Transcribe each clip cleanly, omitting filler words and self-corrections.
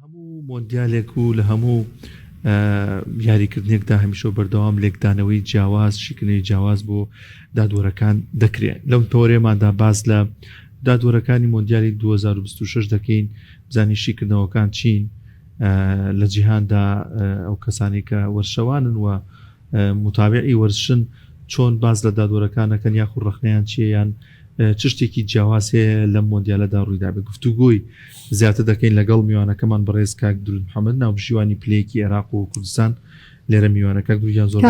هەموو مۆندیالێک و لە هەموو یاریکردنێکدا هەمیشە بەردەوام لێکدانەوەی جیاواز شیکردنەوەی جیاواز بۆ دادوەرەکان دەکرێت. لەو تۆڕێماندا باز لە دادوەرەکانی مۆندیالی 2026 دەکەین بزانی شیکردنەوەکان چین لە جیهاندا ئەو کەسانی کە وەرشەوانن و متابعی وەرشن چۆن باز لە دادوەرەکانەکەن یاخود ڕخنەیان چیە یان چ شتێکی جیاواز هەیە لەم مۆندیالەدا ڕوویدا بێت. گفتوگۆی زیاتر دەکەین لەگەڵ میوانەکەمان بەڕێز کاک درود محەممەد ناوبژیوانی پلەیەکی عێراق و کوردستان لێرە میوانە. کاک درویان زۆر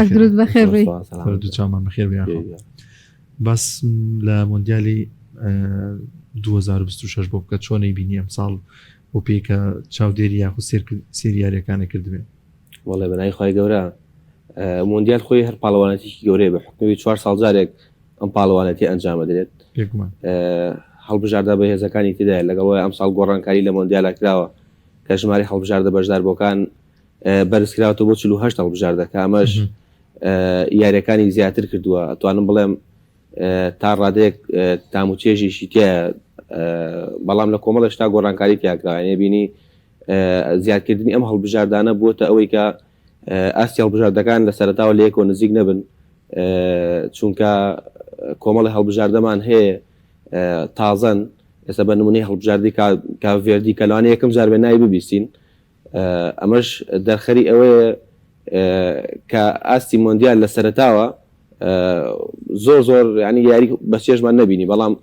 چامان بەخێر بێ. باس لە مۆندیالی 2026 بۆ بکە چۆنەی بینی ئەم ساڵ بۆ پێکە چاودێری یاخود سێریارەکانە کردبێ. وەڵێ بەنای خۆی گەورە مۆندیال خۆی هەر پاڵەوانەتێکی گەورەیە بە حکومەوەی 4 ساڵ جارێک ئەم پاڵەوانەتی ئەنجام دەدرێت. هەڵبژاردە بەهێزەکانی تێدایە لەگەڵەوەی ئەم ساڵ گۆڕانکاری لە مۆندیالە کراوە کە ژماری هەڵبژاردە بەشداربووەکان بەرز کراوەتەوە بۆ 48 هەڵبژاردەکە ئەمەش یاریەکانی زیاتر کردووە. ئەتوانم بڵێم تا ڕادەیەک تاموچێژیشی تێ بەڵام لە کۆمەڵ شتا گۆڕانکاری تیاکراوە بینی زیادکردنی ئەم هەڵبژاردانە بۆتە ئەوەی کە ئاستی هەڵبژاردەکان لە سەرەتاوە لەیەکەوە نزیک نەبن چونکە کۆمەڵی هەڵبژاردەمان هەیە تازەن ئێستا بە نمونەی هەڵبژاردی کاڤێردی کە لەوانەیە یەکەم جار بێ ناوی ببیستین. ئەمەش دەرخەری ئەوەیە کە ئاستی مۆندیال لە سەرەتاوە زۆر ینی یاری بەچێژمان نەبینی بەڵام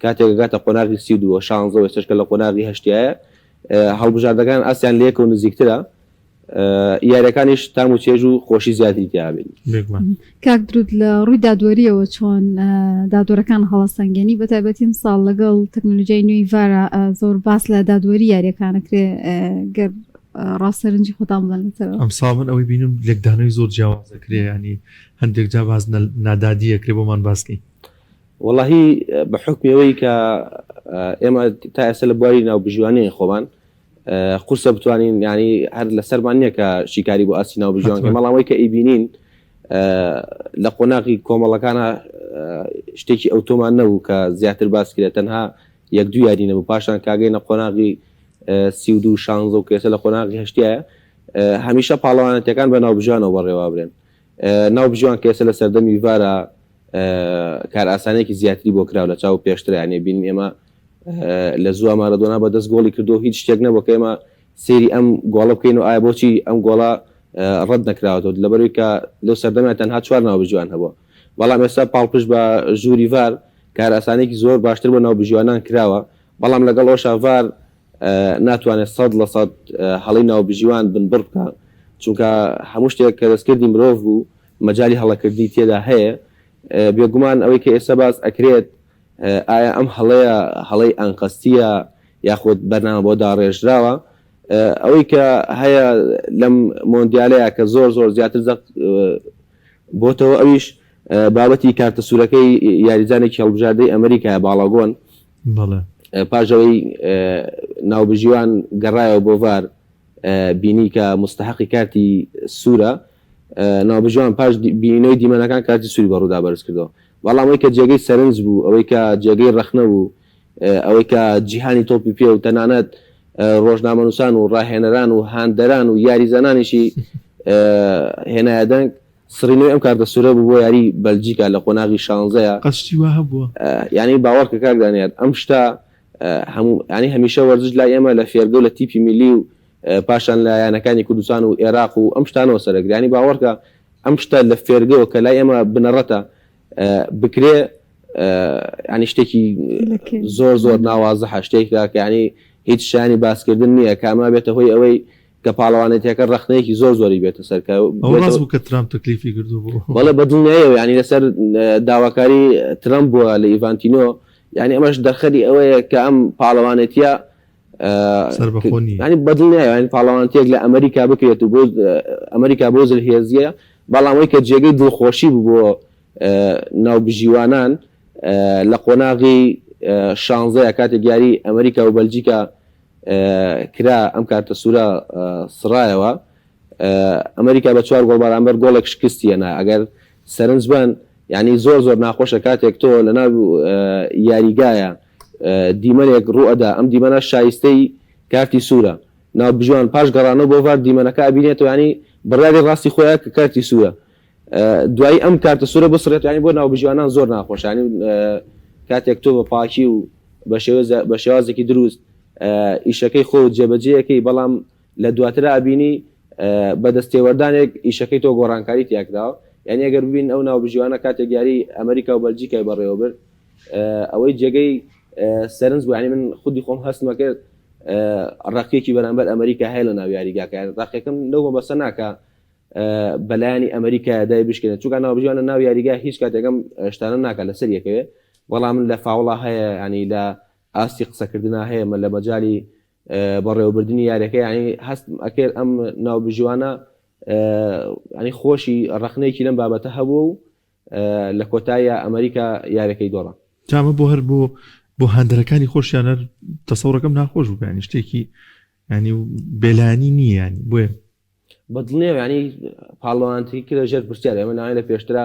کاتێک گاتە قۆناغی 32 16 وێستشکە لە قۆناغی هەشتایە هەڵبژاردەکان ئاسیان لە یەکەوە نزیکترە یاریەکانیش تام و چێژ و خۆشی زیاتری تیابێت. کاک درود لە ڕووی دادوەریەوە چۆن دادوەرەکان هەڵەسەنگێنی بەتایبەتی ساڵ لەگەڵ تەکنۆلۆژیای نوێی ڤارە زۆر باس لە دادوەری یاریەکانەکرێ گەر ڕاستەرنجی خۆتان بڵێن لەسەرەوە. ئەم ساڵ من ئەوەی بینم لێکدانەوەی زۆر جیاوازەکرێ ینی هەندێک جا باز نادادیەکرێ بۆمان باسکەین. وەڵاهی بە حکمیەوەی کە ئێمە تا ئێستا لە بواری ناوبژیوانەیە خۆمان قورسە بتوانین ینی هەر لەسەرمان نییە کە شیکاری بۆ ئاسی ناوبژیوان مەڵامەوەی کە ئیبینین لە قۆناغی کۆمەڵەکانە شتێکی ئەوتۆمان نەبوو کە زیاتر باس کرێت تەنها یەک دوو یاری نەبوو پاشان کاگەینە قۆناغی 32 16 و کێسە لە قۆناغی هەشتایە هەمیشە پاڵەوانەتەکان بە ناوبژیوانەوە بەڕێوا برێن. ناوبژیوان کێسە لە سەردەمی ڤارە کار ئاسانێکی زیاتری بۆ کراو لە چاو پێشتر ینی بین ئێمە لە زووە مارەدۆنا بەدەست گۆڵی کردو هیچ شتێک نەبوو کە ئێمە سێری ئەم گۆڵە بکەین و ئایا بۆچی ئەم گۆڵە ڕەت نەکراوەوە لەبەرەوەی کە لەو سەردەمیان تەنها 4 ناوبژیوان هەبووە بەڵام ئێستا پاڵپش بە ژووری ڤار کار ئاسانێکی زۆر باشتر بۆ ناوبژیوانان کراوە بەڵام لەگەڵ ئەوشا ڤار ناتوانێت 100% هەڵی ناوبژیوان بنبڕ بکە چونکە هەموو شتێک کە دەستکردی مرۆڤ بوو مەجای هەڵەکردنی تێدا هەیە. بێگومان ئەوەی کە ئێستا باز ئەکرێت ئایا ئەم هەڵەی ئەنقەستیە یاخود بەرنامە بۆ داڕێژراوە ئەوەی کە هەیە لەم مۆندیالەیە کە زۆر زیاتر بۆتەوە ئەویش بابەتی کارتە سوورەکەی یاریزانێکی هەڵبژاردەی ئەمریکای باڵاگۆن پاژەوەی ناوبژیوان گەڕایەوە بۆ ڤار بینی کە مستحقی کارتی سوورە ناوبژیوان پاش بینینەوەی دیمەنەکان کارتی سووری بەڕوودا بەرز کردەوە بەڵام ئەوەی کە جێگەی سەرنج بوو ئەوەی کە جێگەی ڕەخنە بوو ئەوەی کە جیهانی تۆپی پێ و تەنانەت ڕۆژنامەنووسان و ڕاهێنەران و هاندەران و یاریزانانیشی هێنایە دەنگ سڕینەوەی ئەم کارتە سوورە بوو بۆ یاری بەلجیکا لە قۆناغی 16 قەشتی وا هەبووە ینی باوەڕکە کاکدانێت ئەم شتا هەموو ینی هەمیشە وەرزش لای ئێمە لە فێرگە و لە تیپی میلی و پاشان لایەنەکانی کوردستان و عێراق و ئەم شتانەوە سەرەگرانی باوەڕکە ئەم شتە لە فێرگەوە کە لای ئێمە بنەڕەتە بکرێ ینی شتێکی زۆر ناوازە شتێکدا کە ینی هیچ شانی باسکردن نییە کاما بێتە هۆی ئەوەی کە پاڵەوانێتەکە ڕخنەیەکی زۆری بێتە سەرکە بوو کە ترامپ تەکلیفی کردو بەڵێ بەدڵنیایەوە ینی لەسەر داواکاری ترامپ بووە لە ئیڤانتینۆ ینی ئەمەش دەرخەری ئەوەیە کە ئەم پاڵەوانێتیە ینی بەدڵنیایە ینی پاڵەوانەتێک لە ئەمریکا بکرێت و بۆ ئەمریکا بۆ زلهێزیە بەڵام ئەوەی کە جێگەی دڵخۆشی بوو بۆ ناوبژیوانان لە قۆناغی 16 کاتێک یاری ئەمریکا و بەلجیکا کرا ئەم کارتە سوورە سڕایەوە ئەمریکا بە 4 گۆڵ بەرامبەر گۆڵێک شکستیەنا ئەگەر سەرنج بن ینی زۆر ناخۆشە کاتێک تۆ لە ناو یاریگایە دیمەنێک ڕوئەدا ئەم دیمەنە شایستەی کارتی سوورە ناوبژوان پاش گەڕانەوە بۆ ڤار دیمەنەکە ئەبینێتەوە ینی بڕیاری ڕاستی خۆیان کە کارتی سوورە دوایی ئەم کارتە سوورە بسڕێت ینی بۆ ناوبژوانان زۆر ناخۆش ینی کاتێک تۆ بە پاکی و بە شێوازێکی دروست ئیشەکەی خۆ جێبەجێەکەی بەڵام لە دواترە ئەبینی بەدەستێوەردانێک ئیشەکەی تۆ گۆڕانکاری تیاکراوە یعنی ئەگەر ببین ئەو ناوبژوانە کاتێک یاری ئەمریکا و بەلجیکای بەڕێوە برد ئەوەی جێگەی سەرنج بوو ینی من خودی خۆم هەستمە کرد ڕقێکی بەرامبەر ئەمریکا هەیە لە ناو یاریگاکە ڕقێکم لەو بەسە ناکە بەلایانی ئەمریکا دای بشکێنێت چونکە ناوبژوانە ناو یاریگا هیچ کاتێکم شتانە ناکە لەسەر یەکەوێ بەڵام لە فاوڵا هەیە ینی لە ئاستی قسەکردنا هەیە لە مەجای بەڕێوەبردننی یاریەکە ینی هەست ئەکرد ئەم ناوبژوانە ینی خۆشی ڕخنەیەکی لەم بابەتە هەبوو و لە کۆتایە ئەمریکا یاریەکەی دۆڕە جامە بۆ هەر بۆ هەندەرەکانی خۆشیانە تەسەوڕەکەم ناخۆش بوو ینی شتێکی ینی بێلانی نییە ینی بۆیە بەدڵنیێ ینی پاڵەوانتی کرە ژێر پرسیار ئێمە ناوی لە پێشترا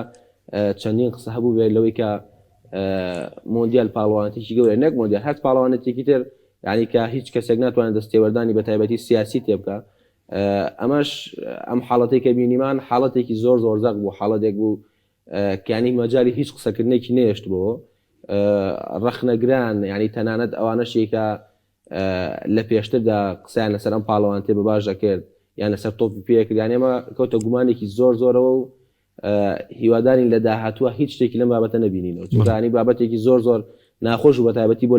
چەندین قسە هەبوو بێت لەوەی کە مۆندیال پاڵەوانێکی گەورە نەک مۆندیال هەت پاڵەوانێتێکی تر ینی کە هیچ کەسێک ناتوانێت دەستێوەردانی بە تایبەتی سیاسی تێ بکە ئەمەش ئەم حاڵەتێک کە بینیمان حاڵەتێکی زۆر زۆرزەق بوو حاڵەتێک بوو کەانی مەجای هیچ قسەکردنێکی نێشت بۆ ڕەخنەگران ینی تەنانەت ئەوانەشێکە لە پێشتردا قسەیان لەسەر ئەم پاڵەوانتێ بە باش دەکرد یان لەسەر تۆپی پێکردیان ئێمە کەوتە گومانێکی زۆر زۆرەوە و هیوادارین لە داهاتووە هیچ شتێکی لەم بابەتە نەبینینەوە چونکانی بابەتێکی زۆر زۆر ناخۆش و بە تایبەتی بۆ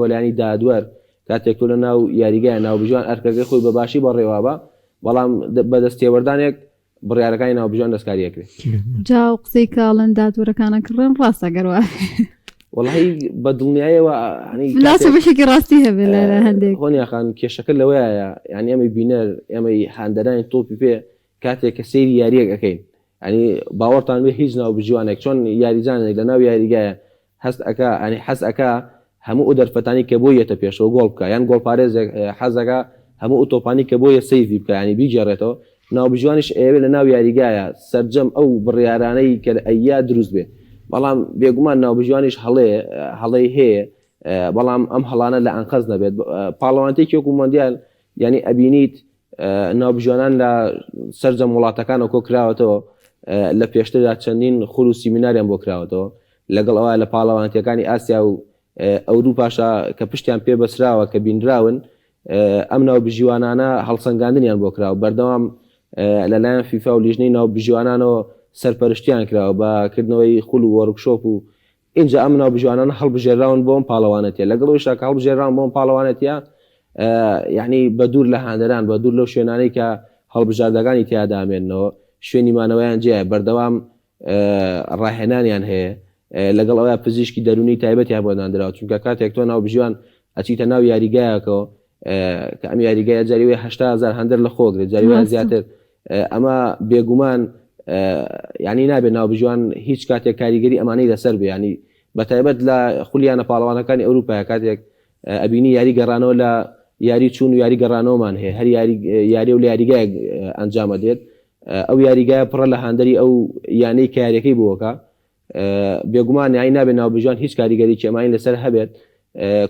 لایانی دادوەر کاتێک تۆ لە ناو یاریگای ناوبژوان ئەرکەکەی خۆی بە باشی بەڕێوابە بەڵام بەدەستێوەردانێک بڕیارەکانی ناوبژوان دەستکاریەکرێت جا و قسەی کاڵن دادوەرەکانە کڕن ڕاستە گەڕوە وڵی بە دڵنیایەوە لاسە بەشێکی ڕاستی هەبێ لە هەندێک خۆنیاخان کێشەکە لەوەیە ینی ئەمەی بینەر ئێمەی هاندەرانی تۆپی پێ کاتێک کە سەیری یاریەک ئەەکەین ینی باوەڕتان بێ هیچ ناوبژوانێک چۆن یاریزانێک لە ناو یاریگایە هەست ئەکا ئەنی حەز ئەکا هەموو ئەو دەرفەتانی کە بۆ یەتە پێشەوە گۆڵ بکە یان گۆڵپارێزێک حەزەکە هەموو ئۆتۆپانی کە بۆ یە سەیڤی بکە ینی بیجێڕێتەوە ناوبژوانیش ئێوێ لە ناو یاریگایە سەرجەم ئەو بڕیارانەی کە ئەییا دروست بێ بەڵام بێگومان ناوبژوانیش هەڵەی هەیە بەڵام ئەم هەڵانە لە ئەنقەز نەبێت پاڵەوانتێکی وەکو مۆندیال ینی ئەبینیت ناوبژوانان لە سەرجەم وڵاتەکانە کۆ کراوەتەوە لە پێشتردا چەندین خول و سیمیناریان بۆ کراوەتەوە لەگەڵ ئەوە لە پاڵەوانتیەکانی ئاسیا و ئەوروپاشا کە پشتیان پێ بەسراوە کە بینراون ئەم ناوبژیوانانە هەڵسەنگاندنیان بۆ کراوە بەردەوام لەلایەن فیفا و لیژنەی ناوبژیوانانەوە سەرپەرشتیان کراوە بەکردنەوەی خول و وەرکشۆپ و اینجا ئەم ناوبژیوانانە هەڵبژێراون بۆم پاڵەوانەتە لەگەڵەوەیشتا کە هەڵبژێراون بۆم پاڵەوانەتە یعنی بە دوور لە هاندەران بە دوور لەو شوێنانەی کە هەڵبژاردەکانی تیادامێنەوە شوێنی مانەوەیان جێ بەردەوام ڕاهێنانیان هەیە لەگەڵ ئەوە پزیشکی دەرونی تایبەتیان بۆ دانراوە چونکە کاتێک تۆ ناوبژیوان ئەچیتە ناو یاریگایەکەەوە کە ئەم یاریگایە جاریوێ 800,000 هەندەر لە خۆگرێت جاریوە زیاتر ئەمە بێگومان ینی نابێت ناوبژوان هیچ کاتێک کاریگەری ئەمانەی لەسەر بێ ینی بە تایبەت لە خولیانە پاڵەوانەکانی ئەوروپای کاتێک ئەبینی یاری گەڕانەوە لە یاری چوون و یاری گەڕانەوەمان هەیە هەر یاری و لە یاریگای ئەنجامە دێت ئەو یاریگایە پڕە لە هەندەری ئەو یانەی کاریەکەی بووەکە بێگومان یانی نابێت ناوبژوان هیچ کاریگەری کێمانی لەسەر هەبێت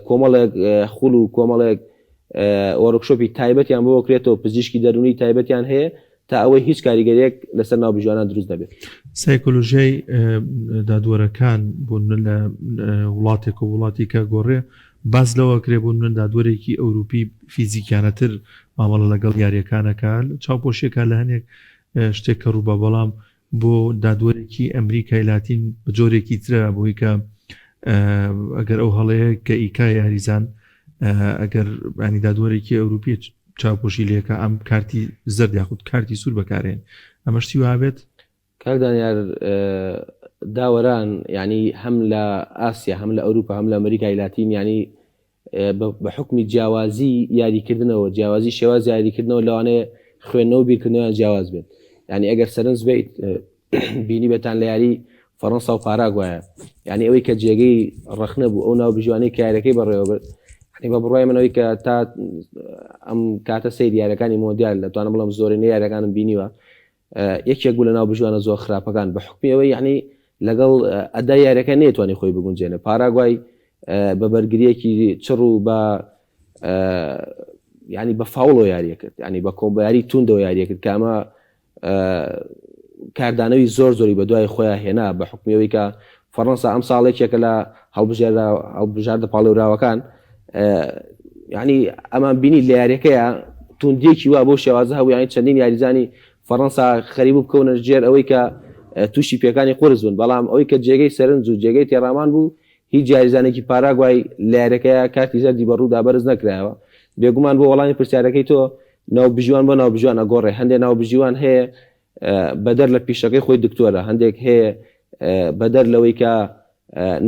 کۆمەڵێک خول و کۆمەڵێک وەرکشۆپی تایبەتیان بۆ کرێتەوە پزیشکی دەرونی تایبەتیان هەیە تا ئەوەی هیچ کاریگەریەک لەسەر ناوبژوانان دروست دەبێت سایکۆلۆژیای دادوەرەکان بوون لە وڵاتێک و وڵاتی کە گۆڕێ باز لەوە کرێ بوون من دادوەرێکی ئەوروپی فیزیکیانەتر مامەڵە لەگەڵ یاریەکانەکە چاوپۆشیەکە لە هەنێک شتێک کە ڕووبە بەڵام بۆ دادوەرێکی ئەمریکای لاتین بە جۆرێکی ترە بۆی کە ئەگەر ئەو هەڵەیە کە ئیکای یاریزان ئەگەر ینی دادوەرێکی ئەوروپی چاوپۆشی لێکە ئەم کارتی زرد یاخود کارتی سوور بەکارێن ئەمەشتی وابێت کاکدانیار داوەران ینی هەم لە ئاسیا هەم لە ئەوروپا هەم لە ئەمریکای لاتین ینی بە حکمی جیاوازی یاریکردنەوە جیاوازی شێواز یاریکردنەوە لەوانەیە خوێندنەوە بیرکردنەوەیان جیاواز بێت ینی ئەگەر سەرنج بیت بینی بێتان لە یاری فەڕەنسا و پاراگوایە ینی ئەوەی کە جێگەی ڕەخنە بوو ئەو ناوبژوانەی کارەکەی بەڕێوە برد بە بڕای منەوەی کە تا ئەم کاتە سەیر یاریەکانی مۆندیال دەتوانم بڵم زۆرینەی یاریەکانم بینیوە یەکێک بوو لە ناوبژوانە زۆر خراپەکان بە حکمی ئەوەی یعنی لەگەڵ ئەدا یاریەکە نێتوانێت خۆی بگونجێنێ پاراگوای بە بەرگریەکی چڕ و بە ینی بە فاوڵۆ یاریە کرد، ینی بە کۆمبیاری توندەوە یاریە کرد کە ئەمە کاردانەوی زۆری بە دوای خۆیان هێنا بە حکومیەوەی کە فەڕەنسا ئەم ساڵێکێکە لە هەڵبژاردە پاڵێوراوەکان ینی ئەمان بینی لە یاریەکەیە توندێکی وا بۆ شێوازە هەوو یانی چەندین یاریزانی فەڕەنسا خەریب بکەونە ژێر ئەوەی کە تووشی پێکانی قورس بن، بەڵام ئەوەی کە جێگەی سەرنج و جێگەی تێڕامان بوو هیچ یاریزانێکی پاراگوای لە یاریەکەیە کارتی زەردی بەڕوودا بەرز نەکرایەوە. بێگومان بۆ وەڵامی پرسیارەکەی تۆ ناوبژیوان بۆ ناوبژیوان ئەگۆڕێ، هەندێک ناوبژیوان هەیە بەدەر لە پیشەکەی خۆی دکتۆرە، هەندێک هەیە بەدەر لەوەی کە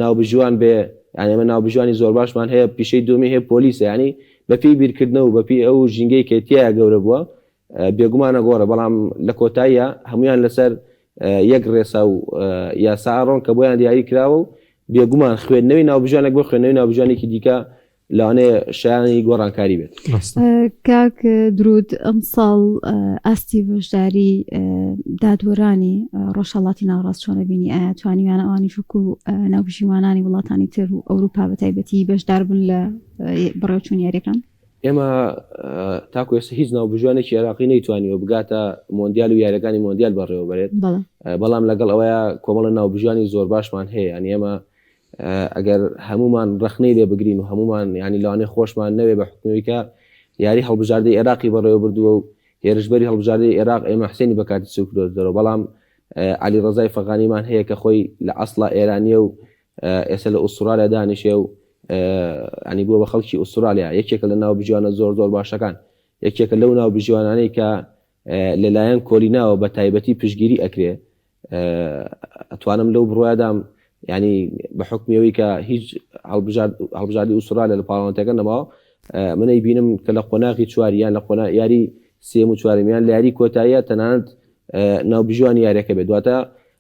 ناوبژیوان بێ، یعنی ئەمە ناوبژیوانی زۆر باشمان هەیە پیشەی دومی هەیە پۆلیسە، ینی بەپی بیرکردنەوە و بەپی ئەو ژینگەی کێتیایە گەورە بووە بێگومانە گۆڕە، بەڵام لە کۆتاییە هەمویان لەسەر یەک ڕێسا و یاسا ڕۆن کە بۆیان دیاری کراوە و بێگومان خوێندنەوەی ناوبژیانێک بۆ خوێندنەوەی ناوبژیانێکی دیکە لەوانەیە شایانی گۆڕانکاری بێت. کاک درود ئەم ساڵ ئاستی بەشداری دادوەرانی ڕۆژهەڵاتی ناوەڕاست چۆنە بینی؟ ئایا توانیوانە ئەوانی شکو ناوبژیوانانی وڵاتانی تر و ئەوروپا بە تایبەتی بەشدار بن لە بڕێوچوون یاریەکان؟ ئێمە تاکو ئێستا هیچ ناوبژیوانێکی عێراقی نەیتوانیوە بگاتە مۆندیال و یاریەکانی مۆندیال بەڕێوە بێت، بەڵام لەگەڵ ئەوەیە کۆمەڵە ناوبژیوانی زۆر باشمان هەیە، ینی ئێمە ئەگەر هەمومان ڕخنەی لێ بگرین و هەمومان ینی لەوانەیە خۆشمان نەوێ بە حکومەوەیکە یاری هەڵبژاردەی عێراقی بەڕێوە بردووە و هێرشبەری هەڵبژاردەی عێراق ئێمە حسێنی بە کاتی سوکرۆدەرەوە، بەڵام علی ڕەزای فەغانیمان هەیە کە خۆی لە ئەسڵا ئێرانیە و ئێستا لە ئوسترالیا دانیشێ و ینی بووە بە خەڵکی ئوسترالیا، یەکێکە لە ناوبژیوانە زۆر باشەکان، یەکێکە لەو ناوبژیوانانەی کە لەلایەن کۆلیناوە بە تایبەتی پشگیری ئەکرێ. ئەتوانم لەو بڕوایدام ینی بە حکمیەوەی کە هیچ هەڵبژاردی ئوسترالیا لە پاڵەوانتەکە نەماوە منەی بینم کە لە قۆناغی چواریان لە قۆنا یاری سێم و چوارمیان لە یاری کۆتاییە تەنانەت ناوبژیوانی یاریەکە بێت، دواتە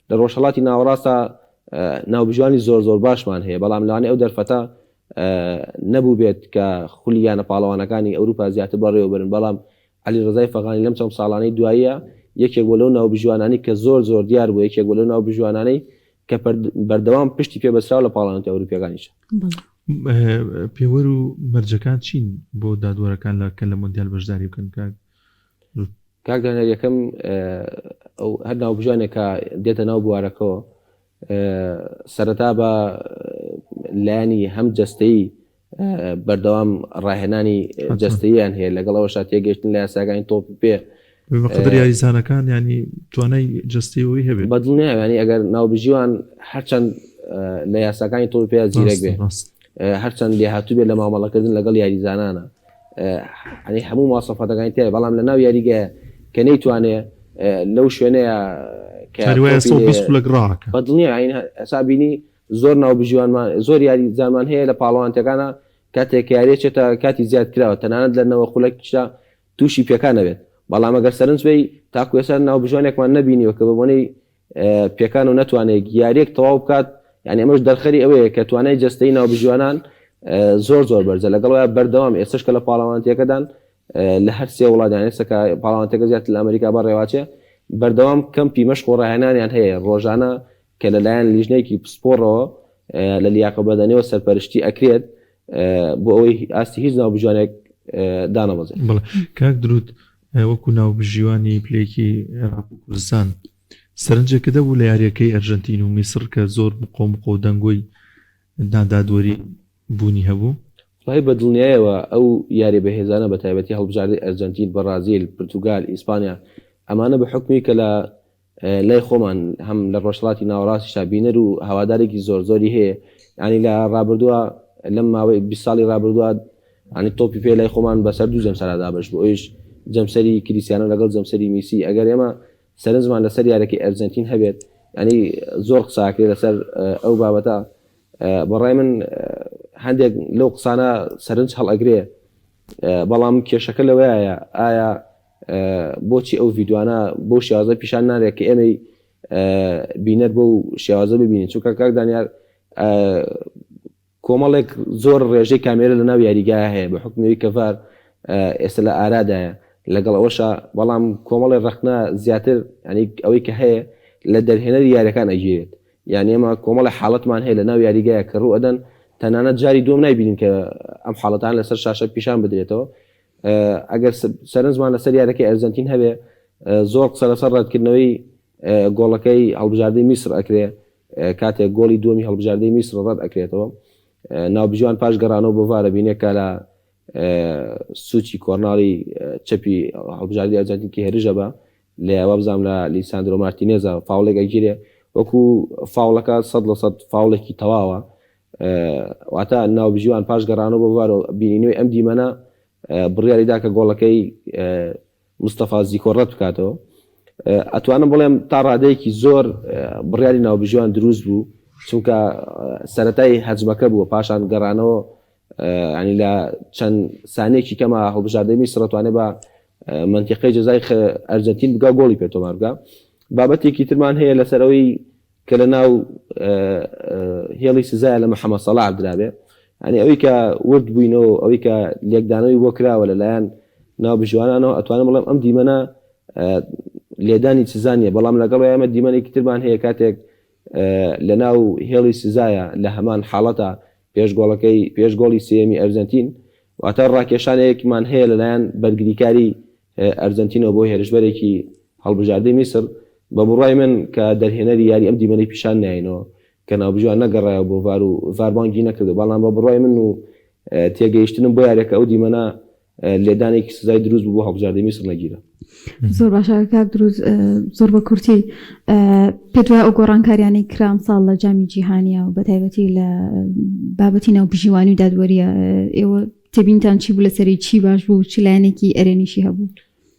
لە ڕۆژهەڵاتی ناوەڕاستە ناوبژیوانی زۆر باشمان هەیە، بەڵام لەوانەیە ئەو دەرفەتە نەبوو بێت کە خولیانە پاڵەوانەکانی ئەوروپا زیاتر بەڕێوە برن، بەڵام علی ڕەزای فەغانی لەم چەند ساڵانەی دواییە یەکێک بۆ لەو ناوبژیوانانی کە زۆر دیار بوو، یەکێک بۆ لەو ناوبژیوانانەی کە بەردەوام پشتی پێبەسراو لە پاڵەوانەتی ئەوروپیەکانیش. پێوەر و مەرجەکان چین بۆ دادوەرەکان لەکە لە مۆندیال بەشداری بکەن؟ کاک دانەر یەکەم ئەو هەر ناوبژیانێکە دێتە ناو بوارەکەەوە سەرەتا بە لایانی هەم جەستەی بەردەوام ڕاهێنانی جەستەییان هەیە، لەگەڵەوە شات تێگەشتن لە یاساگانی تۆپ پێ بەقدر یاریزانەکان ینی توانای جەستەیەوەی هەبێت بەدڵنیە، ینی ئەگەر ناوبژیوان هەرچەند لە یاساکانی تۆپ پێ زیرەک بێ، هەرچەند لێ هاتوو بێت لە مامەڵەکردن لەگەڵ یاریزانانە، ینی هەموو ماسەفەتەکانی تێ، بەڵام لە ناو یاریگەیە کە نەیتوانێ لەو شوێنەیە بەدڵنیە ئەسابینی زۆر ناوبژیوانمان زۆر یاریزانمان هەیە لە پاڵەوانتەکانە کاتێک یاریێکێتە کاتی زیاد کراوە تەنانەت لەنەوە خولەکیشتا تووشی پێکان نەبێت، بەڵام ئەگەر سەرنج بی تاکو ێستا ناوبژیوانێکمان نەبینیوە کە بەبوونەی پێکان و نەتوانێت یاریەک تەواو بکات، یعنی ئەمەش دەرخەری ئەوەیە کە توانای جەستەی ناوبژیوانان زۆر بەرزە، لەگەڵەوە بەردەوام ئێستش کە لە پاڵەوانتیەکەدان لە هەر سێ وڵاتیان ئێستا کە پاڵەوانتەکە زیاتر لە ئەمریکا بەڕێواچێ بەردەوام کەمپی مەشق و ڕاهێنانیان هەیە ڕۆژانە کە لەلایەن لیژنەیەکی پسپۆڕەوە لە لیاقە بەدەنیەوە سەرپەرشتی ئەکرێت بۆ ئەوەی ئاستی هیچ ناوبژیوانێک دانەبەزێت. کاک درود وەکو ناوبژیوانی پلەیەکی عێراق و کوردستان سەرنجێکەکە بوو لە یاریەکەی ئەرژەنتین و میسر کە زۆر قۆم و دەنگۆی دادوەری بوونی هەبوو؟ وڵی بەدڵنیایەوە ئەو یاری بەهێزانە بە تایبەتی هەڵبژاردەی ئەرجەنتین، بەرازیل، پرتوگال، ئیسپانیا ئەمانە بە حکمی کە لە لای خۆمان هەم لە ڕۆژهەڵاتی ناوەڕاستی شابینەر و هەوادارێکی زۆری هەیە، ینی لە ڕابردووە لەم ماوەی 20 ساڵی ڕابردووە ینی تۆپی پێ لای خۆمان بەسەر دوو جەمسەردا بەش بۆ ئەویش جەمسەری کریستیانۆ لەگەڵ جەمسەری میسی. ئەگەر ئێمە سەرنجمان لەسەر یارێکی ئەرجەنتین هەبێت ینی زۆر قساکرێت لەسەر ئەو بابەتە، بەڕای من هەندێک لەو قسانە سەرنج هەڵئەگرێ، بەڵام کێشەکە لەوەیە ئایا بۆچی ئەو ڤیددیوانە بۆ شێوازە پیشان نارێت کە ئێمەی بینەر بۆ شێوازە ببینین، چونکە کاک دانیار کۆمەڵێک زۆر ڕێژەی کامێرە لە ناو یاریگای هەیە بە حکومەوەی کەڤار ئێستا لە ئارادایە، لەگەڵ ئەوەشە بەڵام کۆمەڵی ڕخنە زیاتر ینی ئەوەی کە هەیە لە دەرهێنەری یاریەکان ئەگیرێت، یعنی ئێمە کۆمەڵی حاڵەتمان هەیە لە ناو یاریگایە کە ڕوو ئەدەن تەنانەت جاری دوم نایبینین کە ئەم حاڵەتان لەسەر شاشە پیشان بدرێتەوە، ئەگەر سەرنجمان لەسەر یاریەکەی ئەرجەنتین هەبێ زۆر قسە لەسەر ڕەتکردنەوەی گۆڵەکەی هەڵبژاردەی میسر ئەکرێ کاتێک گۆڵی دووەمی هەڵبژاردەی میسر ڕەت ئەکرێتەوە ناوبژوان پاش گەڕانەوە بۆ ڤارە بینێت کە لە سوچی کۆرناڵی چەپی هەڵبژاردەی ئەرجەنتین هێرشە بە لە ئەوە بزانام لە لیساندرۆ مارتینێزە فاوڵێک ئەگیرێ وەکو فاوڵەکە 100% فاوڵێکی تەواوە واتە ناوبژوان پاش گەڕانەوە بۆ ڤارە بینینەوەی ئەم دیمەنە بڕیاریدا کە گۆڵەکەی مستەفا زیکۆ ڕەت بکاتەوە ئەتوانم بڵێم تا ڕادەیەکی زۆر بڕیاری ناوبژوان دروست بوو چونکە سەرەتای هەجمەکە بووە پاشان گەڕانەوە ینی لە چەند سانێکی کەمە هەڵبژاردەی میسر توانێت بە منتیقەی جەزای ئەرجەنتین بگا گۆڵی پێتۆمار بگا بابەتێکی ترمان هەیە لەسەرەوەی کە لە ناو هێڵی سزایە لە محەممەد سەڵاح درابێ ینی ئەوەی کە ورد بووینەوە ئەوەی کە لێکدانەوەی بۆ کراوە لەلایەن ناوبژوانانەوە ئەتوانم بڵێم ئەم دیمەنە لێدانی سزانیە بەڵام لەگەڵ ئەمە دیمەنێکی ترمان هەیە کاتێک لە ناو هێڵی سزایە لە هەمان حاڵەتە پێش گۆڵی سێمی ئەرجەنتین واتە ڕاکێشانەیەکمان هەیە لەلایەن بەرگریکاری ئەرجەنتینەوە بۆ هێرشبەرێکی هەڵبژاردەی میسر بە بڕای من کە دەرهێنەری یاری ئەم دیمەنەی پیشان نایەنەوە کە ناوبژوان نەگەڕایەوە بۆ ڤار و ڤاربانگی نەکردو بەڵام بە بڕای من و تێگەیشتنم بۆ یاریەکە ئەو دیمەنە لێدانێکی سزای دروست بوو بۆ هەڵبژاردەی میسر نەگیرە زۆر باشە کاک دروست زۆر بە کورتی پێت وایە ئەو گۆڕانکاریانەی کرام ساڵ لە جامی جیهانیە و بەتایبەتی لە بابەتی ناوبژیوانی و دادوەریە ئێوە تێبینتان چی بوو لەسەری چی باش بوو چ لایەنێکی ئەرێنیشی هەبوو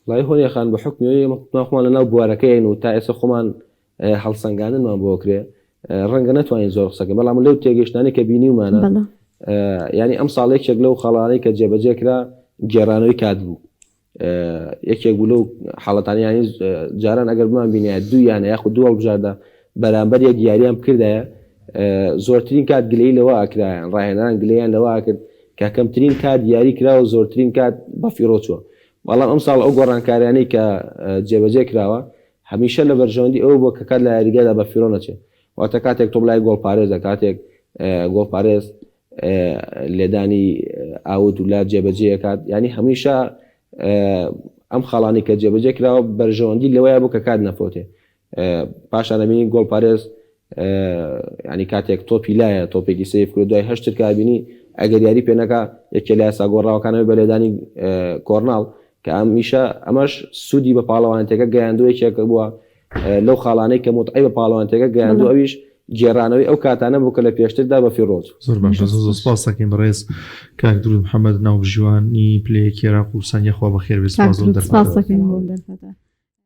لای هۆنیەخان بە حکمیەوەی خۆمان لەناو بوارەکەین و تا ئێستا خۆمان هەڵسەنگاندنمان بۆ کرێ ڕەنگە نەتوانین زۆر قسەکە بەڵام لەو تێگەشتانی کە بینیومانە ینی ئەم ساڵێکێک لەو خەڵانەی کە جێبەجێ کرا گێڕانەوەی کات بوو یەکێک بوو لەو حاڵەتانیانی جاران ئەگەر بمان بینە دوو یانە یاخود دووە بژاردا بەرامبەر یەک یاریان بکردایە زۆرترین کات گلەی لەوە ئەکرایان ڕاهێنان گلەیان لەوە کرد کە کەمترین کات یاری کراوە زۆرترین کات بە فیرۆ چووە بەڵام ئەم ساڵ ئەو گۆڕانکاریانەی کە جێبەجێ کراوە هەمیشە لە بەرژەوەندی ئەوە بۆ کە کات لە یاریگادا بە فیرۆ نەچێت واتە کاتێک تۆ بڵای گۆڵپارێزە کاتێک گۆڵپارێز لێدانی ئاوت و لا جێبەجێ کات ینی هەمیشە ئەم خاڵانی کە جێبەجێ کراوە بەرژەوەندی لەوەیە بوو کە کات نەفۆتێ پاشانەبینی گۆڵپارێز ینی کاتێک تۆپی لایە تۆپێکی سیف کرد دوای هەشتر کابینی ئەگەر یاری پێنەکە یەکێ لە یاسا گۆڕاوەکانەوە بە لێدانی کۆرناڵ کە ئەمیشە ئەمەش سوودی بە پاڵەوانێتەکە گەیاندوویەکێکە بووە لەو خاڵانەی کە متعی بە پاڵەوانێتەکە گەیاندوو ئەویش گێڕانەوەی ئەو کاتانە بوو کە لە پێشتردا بە فیڕۆت زۆر باشە زۆر سپاس دەکەین بەڕێز کاک دروست محەممەد ناوبژیوانی پلەیەکی عێراق و سانیە خوا بەخێر بێت سپاس دەکەین بۆ دەرفەتە